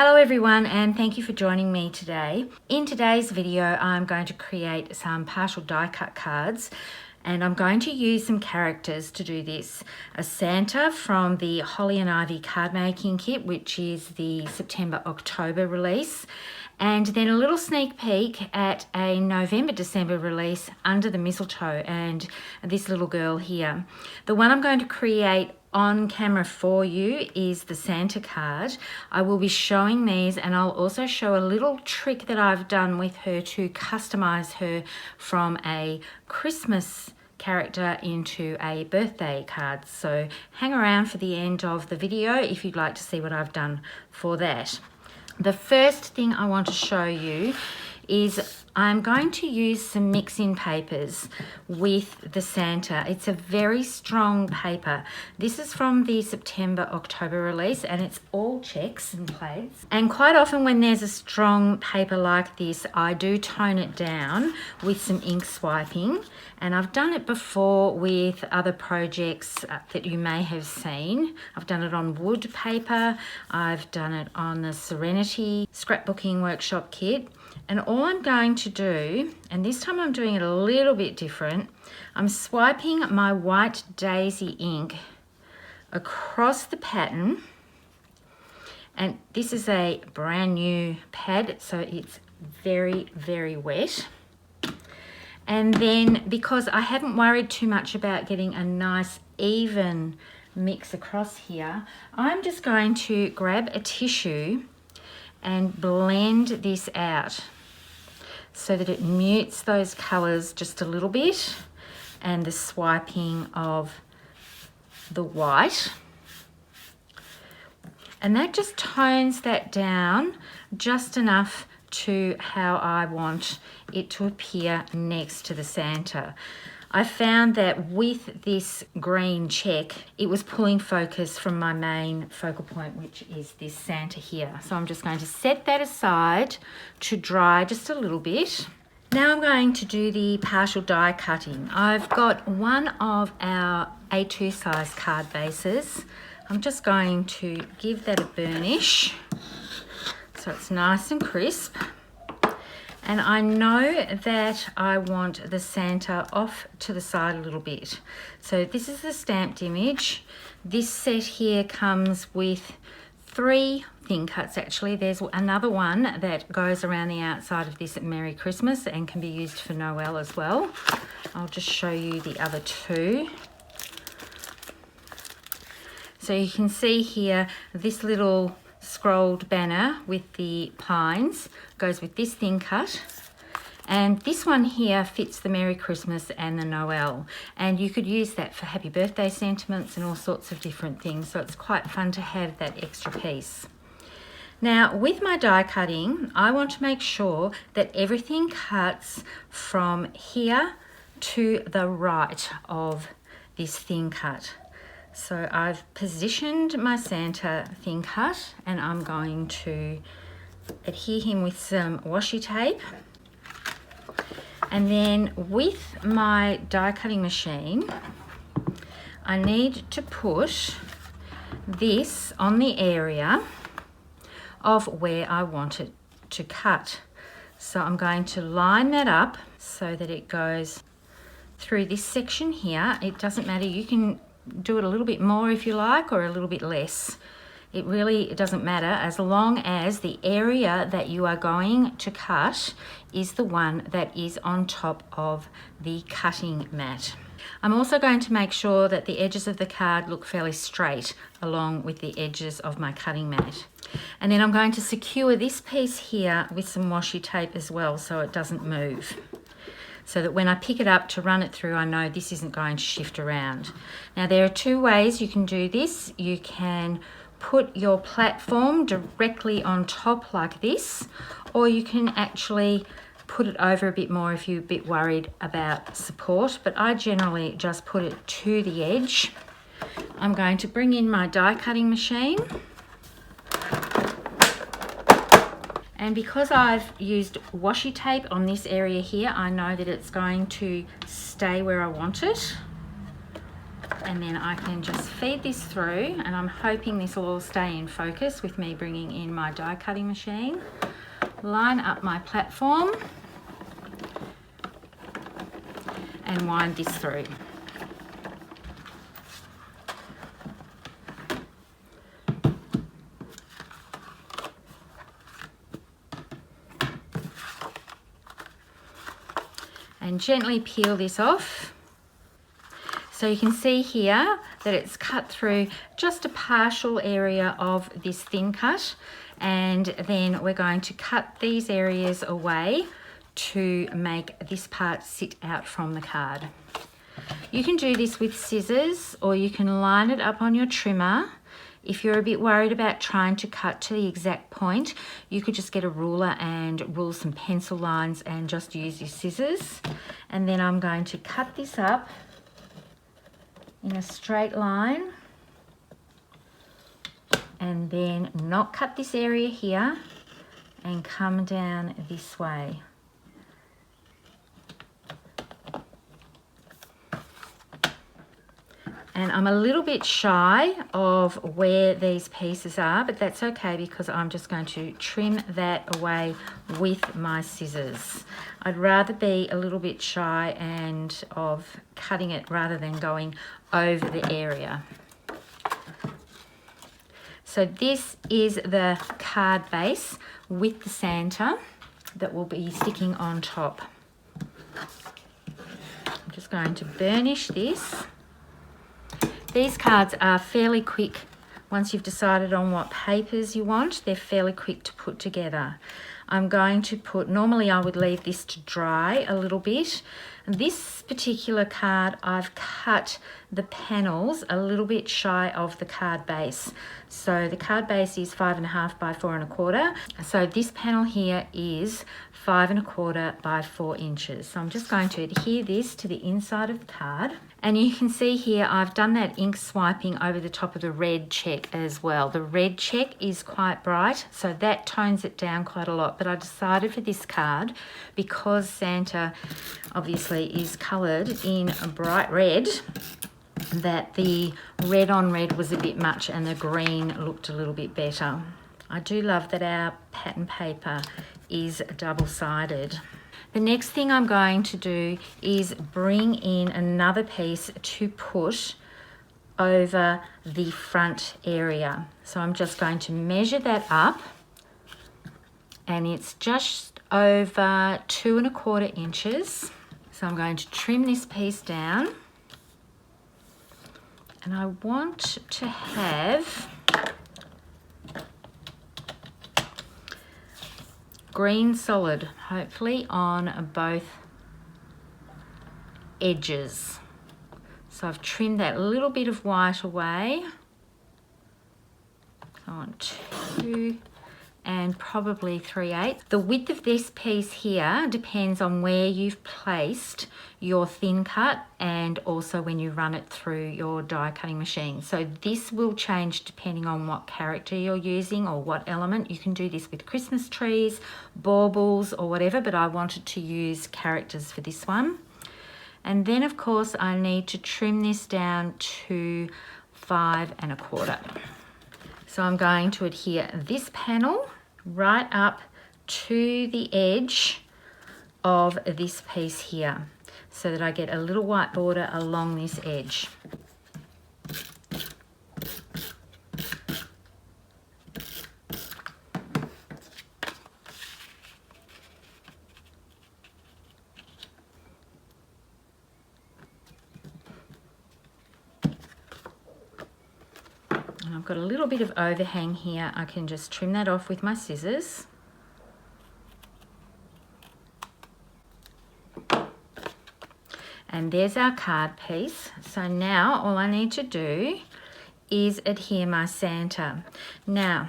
Hello everyone, and thank you for joining me today. In today's video I'm going to create some partial die cut cards, and I'm going to use some characters to do this. A Santa from the Holly and Ivy card making kit, which is the September-October release, and then a little sneak peek at a November-December release, Under the Mistletoe, and this little girl here. The one I'm going to create on camera for you is the Santa card. I will be showing these, and I'll also show a little trick that I've done with her to customize her from a Christmas character into a birthday card. So hang around for the end of the video if you'd like to see what I've done for that. The first thing I want to show you is I'm going to use some mix-in papers with the Santa. It's a very strong paper. This is from the September-October release, and it's all checks and plates. And quite often when there's a strong paper like this, I do tone it down with some ink swiping. And I've done it before with other projects that you may have seen. I've done it on wood paper. I've done it on the Serenity scrapbooking workshop kit. And all I'm going to do, and this time I'm doing it a little bit different, I'm swiping my white daisy ink across the pattern. And this is a brand new pad, so it's very, very wet. And then, because I haven't worried too much about getting a nice even mix across here, I'm just going to grab a tissue and blend this out so that it mutes those colours just a little bit and the swiping of the white. And that just tones that down just enough to how I want it to appear next to the Santa. I found that with this green check, it was pulling focus from my main focal point, which is this Santa here. So I'm just going to set that aside to dry just a little bit. Now I'm going to do the partial die cutting. I've got one of our A2 size card bases. I'm just going to give that a burnish so it's nice and crisp. And I know that I want the Santa off to the side a little bit. So this is the stamped image. This set here comes with 3 thin cuts actually. There's another one that goes around the outside of this at Merry Christmas and can be used for Noel as well. I'll just show you the other 2. So you can see here this little scrolled banner with the pines goes with this thin cut, and this one here fits the Merry Christmas and the Noel, and you could use that for happy birthday sentiments and all sorts of different things, so it's quite fun to have that extra piece. Now with my die cutting, I want to make sure that everything cuts from here to the right of this thin cut. So I've positioned my Santa thin cut, and I'm going to adhere him with some washi tape. And then with my die cutting machine, I need to put this on the area of where I want it to cut. So I'm going to line that up so that it goes through this section here. It doesn't matter, you can do it a little bit more if you like, or a little bit less. It really doesn't matter, as long as the area that you are going to cut is the one that is on top of the cutting mat. I'm also going to make sure that the edges of the card look fairly straight along with the edges of my cutting mat. And then I'm going to secure this piece here with some washi tape as well, so it doesn't move, so that when I pick it up to run it through, I know this isn't going to shift around. Now there are 2 ways you can do this. You can put your platform directly on top like this, or you can actually put it over a bit more if you're a bit worried about support, but I generally just put it to the edge. I'm going to bring in my die cutting machine. And because I've used washi tape on this area here, I know that it's going to stay where I want it. and then I can just feed this through, and I'm hoping this will all stay in focus with me bringing in my die cutting machine. Line up my platform and wind this through. And gently peel this off. So you can see here that it's cut through just a partial area of this thin cut, and then we're going to cut these areas away to make this part sit out from the card. You can do this with scissors, or you can line it up on your trimmer. If you're a bit worried about trying to cut to the exact point, you could just get a ruler and rule some pencil lines and just use your scissors. And then I'm going to cut this up in a straight line, and then not cut this area here and come down this way. And I'm a little bit shy of where these pieces are, but that's okay because I'm just going to trim that away with my scissors. I'd rather be a little bit shy and of cutting it rather than going over the area. So this is the card base with the Santa that will be sticking on top. I'm just going to burnish this. These cards are fairly quick. Once you've decided on what papers you want, they're fairly quick to put together. I'm going to put, normally I would leave this to dry a little bit. This particular card, I've cut the panels a little bit shy of the card base. So the card base is 5.5 by 4 1/4. So this panel here is 5 1/4 by 4 inches. So I'm just going to adhere this to the inside of the card. And you can see here I've done that ink swiping over the top of the red check as well. The red check is quite bright, so that tones it down quite a lot. But I decided for this card, because Santa obviously is coloured in a bright red, that the red on red was a bit much and the green looked a little bit better. I do love that our pattern paper is double-sided. The next thing I'm going to do is bring in another piece to put over the front area. So I'm just going to measure that up, and it's just over 2 1/4 inches. So I'm going to trim this piece down, and I want to have green solid, hopefully, on both edges. So I've trimmed that little bit of white away. I want 2 and probably 3/8. The width of this piece here depends on where you've placed your thin cut and also when you run it through your die cutting machine. So this will change depending on what character you're using or what element. You can do this with Christmas trees, baubles or whatever, but I wanted to use characters for this one. And then of course I need to trim this down to 5 1/4. So I'm going to adhere this panel right up to the edge of this piece here so that I get a little white border along this edge. And I've got a little bit of overhang here. I can just trim that off with my scissors. And there's our card piece. So now all I need to do is adhere my Santa. Now,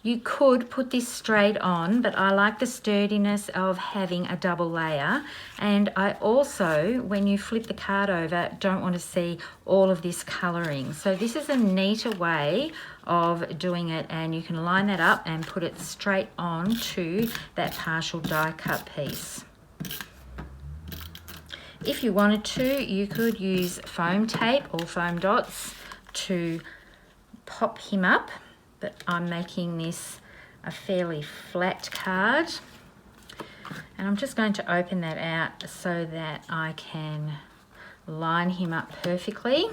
you could put this straight on, but I like the sturdiness of having a double layer. And I also, when you flip the card over, don't want to see all of this colouring. So this is a neater way of doing it, and you can line that up and put it straight on to that partial die cut piece. If you wanted to, you could use foam tape or foam dots to pop him up, but I'm making this a fairly flat card. And I'm just going to open that out so that I can line him up perfectly.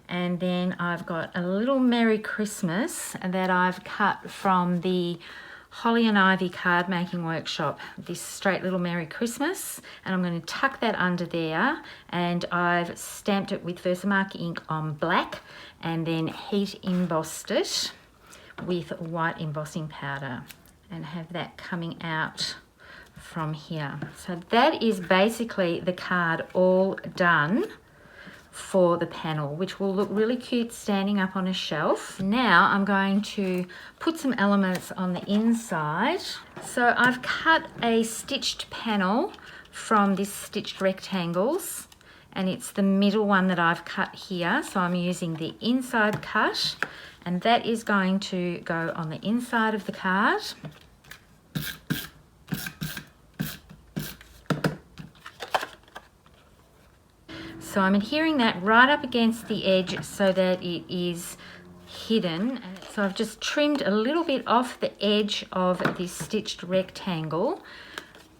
And then I've got a little Merry Christmas that I've cut from the Holly and Ivy card making workshop, this straight little Merry Christmas, and I'm going to tuck that under there, and I've stamped it with Versamark ink on black and then heat embossed it with white embossing powder and have that coming out from here. So that is basically the card all done for the panel, which will look really cute standing up on a shelf. Now I'm going to put some elements on the inside. So I've cut a stitched panel from this stitched rectangles, and it's the middle one that I've cut here. So I'm using the inside cut, and that is going to go on the inside of the card. So I'm adhering that right up against the edge so that it is hidden. So I've just trimmed a little bit off the edge of this stitched rectangle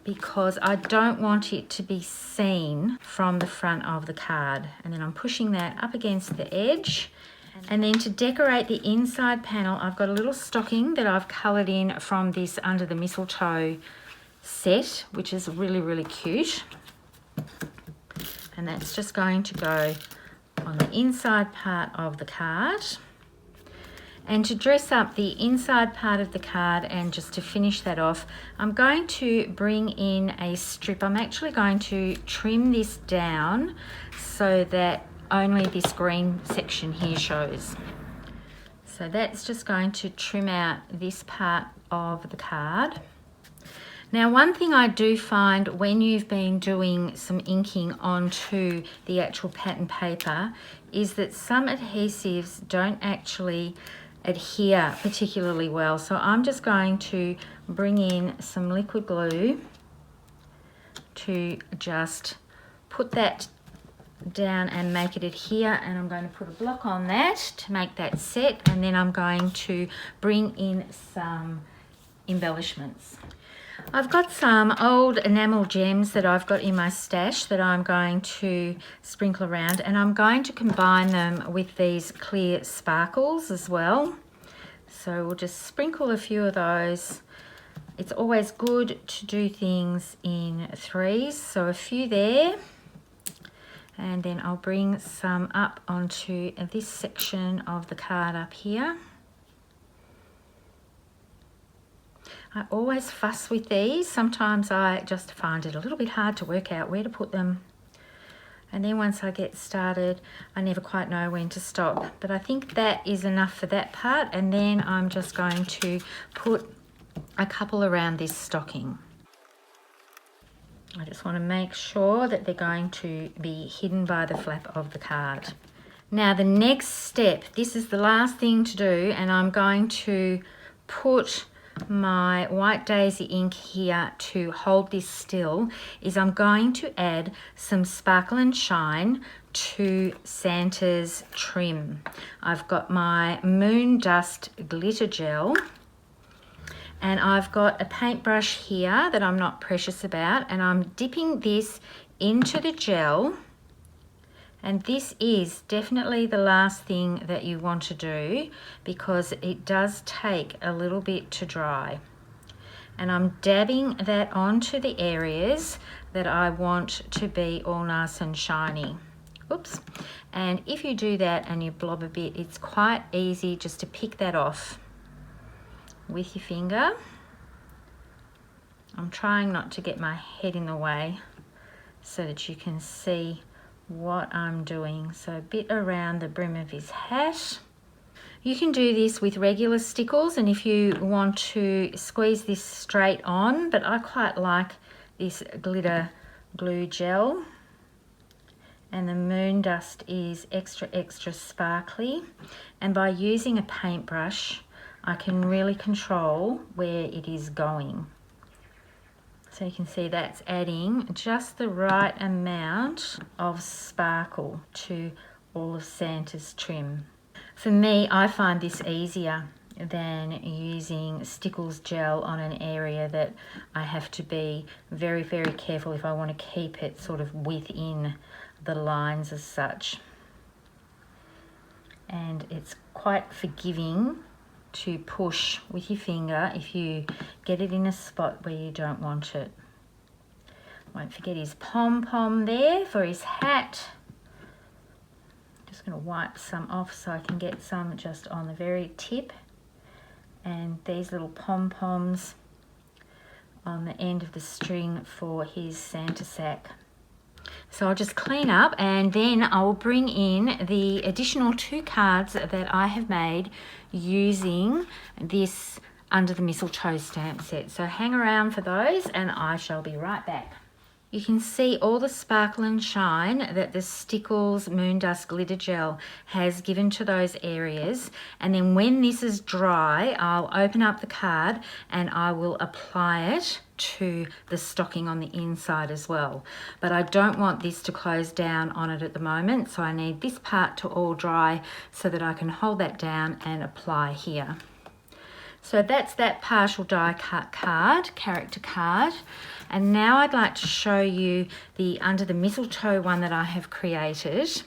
because I don't want it to be seen from the front of the card. And then I'm pushing that up against the edge. And then to decorate the inside panel, I've got a little stocking that I've coloured in from this Under the Mistletoe set, which is really, really cute. And that's just going to go on the inside part of the card. And to dress up the inside part of the card and just to finish that off, I'm going to bring in a strip. I'm actually going to trim this down so that only this green section here shows. So that's just going to trim out this part of the card. Now, one thing I do find when you've been doing some inking onto the actual pattern paper is that some adhesives don't actually adhere particularly well. So I'm just going to bring in some liquid glue to just put that down and make it adhere, and I'm going to put a block on that to make that set, and then I'm going to bring in some embellishments. I've got some old enamel gems that I've got in my stash that I'm going to sprinkle around, and I'm going to combine them with these clear sparkles as well. So we'll just sprinkle a few of those. It's always good to do things in threes, so a few there. And then I'll bring some up onto this section of the card up here. I always fuss with these. Sometimes I just find it a little bit hard to work out where to put them. And then once I get started, I never quite know when to stop. But I think that is enough for that part. And then I'm just going to put a couple around this stocking. I just want to make sure that they're going to be hidden by the flap of the card. Now the next step, this is the last thing to do, and I'm going to put my white daisy ink here to hold this still, is I'm going to add some Sparkle and Shine to Santa's trim. I've got my Moon Dust glitter gel, and I've got a paintbrush here that I'm not precious about, and I'm dipping this into the gel. And this is definitely the last thing that you want to do because it does take a little bit to dry. And I'm dabbing that onto the areas that I want to be all nice and shiny. Oops. And if you do that and you blob a bit, it's quite easy just to pick that off with your finger. I'm trying not to get my head in the way so that you can see what I'm doing. So a bit around the brim of his hat. You can do this with regular stickles, and if you want to squeeze this straight on, but I quite like this glitter glue gel, and the Moon Dust is extra sparkly, and by using a paintbrush I can really control where it is going. So you can see that's adding just the right amount of sparkle to all of Santa's trim. For me, I find this easier than using Stickles gel on an area that I have to be very, very careful if I want to keep it sort of within the lines as such. And it's quite forgiving to push with your finger if you get it in a spot where you don't want it. Won't forget his pom-pom there for his hat. Just going to wipe some off so I can get some just on the very tip. And these little pom-poms on the end of the string for his Santa sack. So I'll just clean up and then I'll bring in the additional 2 cards that I have made using this Under the Mistletoe stamp set. So hang around for those and I shall be right back. You can see all the sparkle and shine that the Stickles Moondust Glitter Gel has given to those areas. And then when this is dry, I'll open up the card and I will apply it to the stocking on the inside as well. But I don't want this to close down on it at the moment, so I need this part to all dry so that I can hold that down and apply here. So that's that partial die cut card, character card. And now I'd like to show you the Under the Mistletoe one that I have created.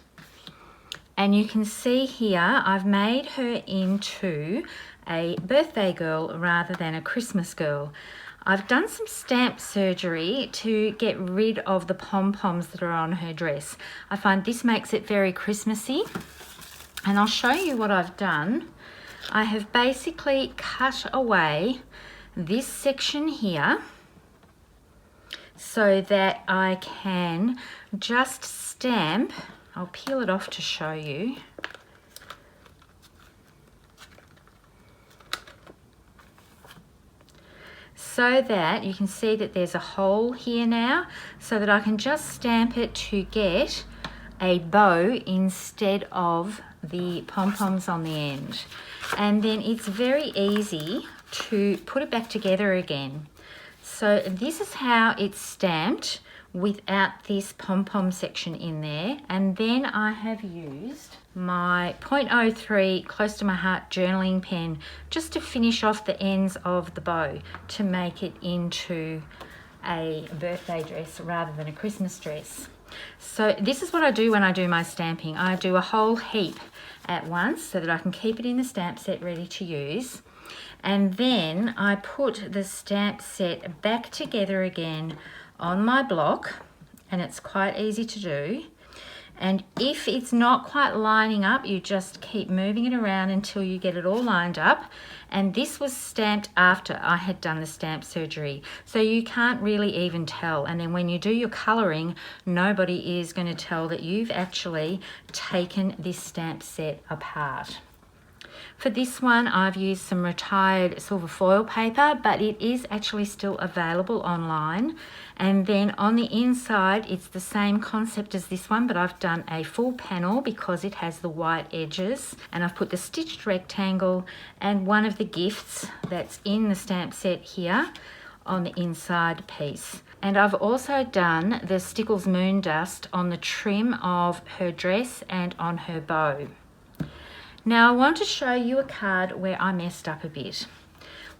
And you can see here I've made her into a birthday girl rather than a Christmas girl. I've done some stamp surgery to get rid of the pom-poms that are on her dress. I find this makes it very Christmassy. And I'll show you what I've done. I have basically cut away this section here so that I can just stamp. I'll peel it off to show you. So that you can see that there's a hole here now, so that I can just stamp it to get a bow instead of the pom-poms on the end. And then it's very easy to put it back together again. So this is how it's stamped without this pom-pom section in there. And then I have used my .03 Close to My Heart journaling pen just to finish off the ends of the bow to make it into a birthday dress rather than a Christmas dress. So this is what I do when I do my stamping. I do a whole heap at once so that I can keep it in the stamp set ready to use. And then I put the stamp set back together again on my block, and it's quite easy to do. And if it's not quite lining up, you just keep moving it around until you get it all lined up. And this was stamped after I had done the stamp surgery, so you can't really even tell. And then when you do your colouring, nobody is going to tell that you've actually taken this stamp set apart. For this one, I've used some retired silver foil paper, but it is actually still available online. And then on the inside, it's the same concept as this one, but I've done a full panel because it has the white edges. And I've put the stitched rectangle and one of the gifts that's in the stamp set here on the inside piece. And I've also done the Stickles Moondust on the trim of her dress and on her bow. Now I want to show you a card where I messed up a bit.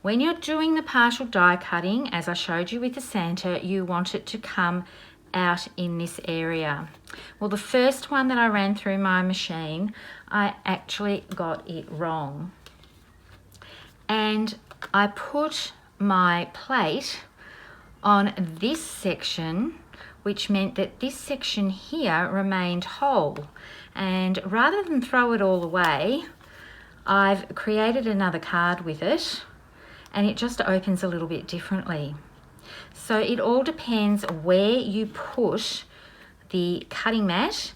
When you're doing the partial die cutting, as I showed you with the Santa, you want it to come out in this area. Well, the first one that I ran through my machine, I actually got it wrong. And I put my plate on this section, which meant that this section here remained whole. And rather than throw it all away, I've created another card with it, and it just opens a little bit differently. So it all depends where you put the cutting mat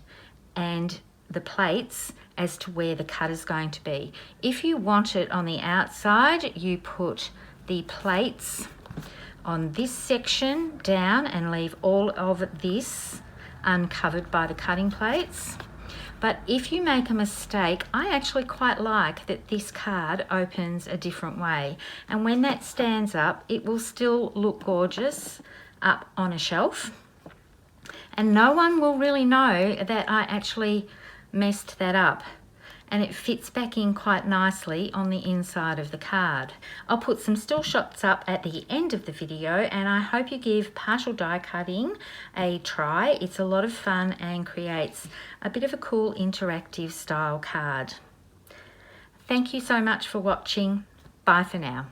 and the plates as to where the cut is going to be. If you want it on the outside, you put the plates on this section down and leave all of this uncovered by the cutting plates. But if you make a mistake, I actually quite like that this card opens a different way. And when that stands up, it will still look gorgeous up on a shelf. And no one will really know that I actually messed that up. And it fits back in quite nicely on the inside of the card. I'll put some still shots up at the end of the video, and I hope you give partial die cutting a try. It's a lot of fun and creates a bit of a cool interactive style card. Thank you so much for watching. Bye for now.